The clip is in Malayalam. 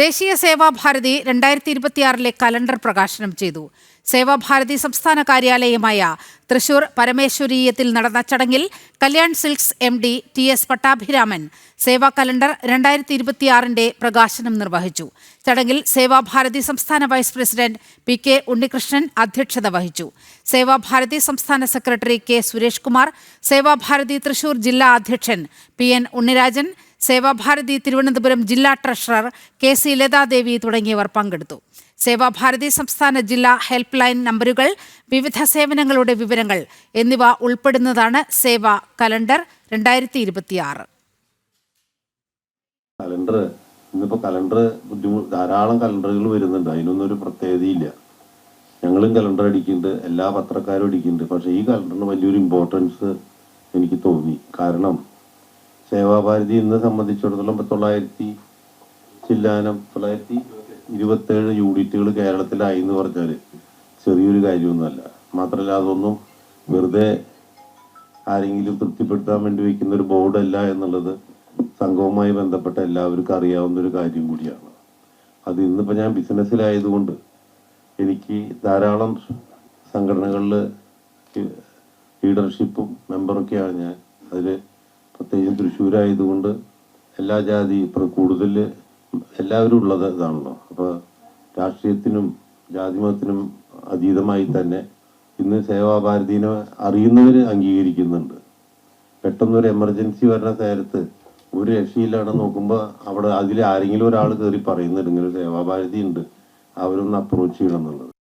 ദേശീയ സേവാഭാരതി 2026 കലണ്ടർ പ്രകാശനം ചെയ്തു. സേവാഭാരതി സംസ്ഥാന കാര്യാലയമായ തൃശൂർ പരമേശ്വരീയത്തിൽ നടന്ന ചടങ്ങിൽ Kalyan silks MD TS Pattabhiraman Seva calendar 2026 പ്രകാശനം നിർവഹിച്ചു. ചടങ്ങിൽ സേവാഭാരതി സംസ്ഥാന വൈസ് പ്രസിഡന്റ് PK ഉണ്ണികൃഷ്ണൻ അധ്യക്ഷത വഹിച്ചു. സേവാഭാരതി സംസ്ഥാന സെക്രട്ടറി K സുരേഷ് കുമാർ, സേവാഭാരതി തൃശൂർ ജില്ലാ അധ്യക്ഷൻ PN ഉണ്ണിരാജൻ, സേവാഭാരതി തിരുവനന്തപുരം ജില്ലാ ട്രഷറർ KC ലതാദേവി തുടങ്ങിയവർ പങ്കെടുത്തു. സേവാഭാരതി സംസ്ഥാന ജില്ലാ ഹെൽപ്പ് ലൈൻ നമ്പറുകൾ, വിവിധ സേവനങ്ങളുടെ വിവരങ്ങൾ എന്നിവ ഉൾപ്പെടുന്നതാണ് സേവാ കലണ്ടർ 2026. ഇന്നിപ്പോൾ കലണ്ടർ ധാരാളം കലണ്ടറുകൾ വരുന്നുണ്ട്. അതിനൊന്നും ഒരു പ്രത്യേകതയില്ല. ഞങ്ങളും കലണ്ടർ അടിക്കുന്നുണ്ട്, എല്ലാ പത്രക്കാരും അടിക്കുന്നുണ്ട്. പക്ഷേ ഈ കലണ്ടറിന് വലിയൊരു ഇമ്പോർട്ടൻസ് എനിക്ക് തോന്നി. കാരണം സേവാഭാരതി ഇന്ന് സംബന്ധിച്ചിടത്തോളം 927 യൂണിറ്റുകൾ കേരളത്തിലായി എന്ന് പറഞ്ഞാൽ ചെറിയൊരു കാര്യമൊന്നുമല്ല. മാത്രമല്ല അതൊന്നും വെറുതെ ആരെങ്കിലും തൃപ്തിപ്പെടുത്താൻ വേണ്ടി വയ്ക്കുന്ന ഒരു ബോർഡല്ല എന്നുള്ളത് സംഘവുമായി ബന്ധപ്പെട്ട എല്ലാവർക്കും അറിയാവുന്ന ഒരു കാര്യം കൂടിയാണ്. അത് ഇന്നിപ്പോൾ ഞാൻ ബിസിനസ്സിലായതുകൊണ്ട് എനിക്ക് ധാരാളം സംഘടനകളിൽ ലീഡർഷിപ്പും മെമ്പറൊക്കെയാണ് ഞാൻ. അതിൽ പ്രത്യേകിച്ചും തൃശ്ശൂരായതുകൊണ്ട് എല്ലാ ജാതി കൂടുതൽ എല്ലാവരും ഉള്ളത് ഇതാണല്ലോ. അപ്പോൾ രാഷ്ട്രീയത്തിനും ജാതിമതത്തിനും അതീതമായി തന്നെ ഇന്ന് സേവാഭാരതിനെ അറിയുന്നവർ അംഗീകരിക്കുന്നുണ്ട്. പെട്ടെന്നൊരു എമർജൻസി വരുന്ന നേരത്ത് ഒരു രക്ഷയിലാണ് നോക്കുമ്പോൾ അവിടെ അതിൽ ആരെങ്കിലും ഒരാൾ കയറി പറയുന്നുണ്ട് ഇങ്ങനെ സേവാഭാരതി ഉണ്ട്, അവരൊന്ന് അപ്രോച്ച് ചെയ്യണം എന്നുള്ളത്.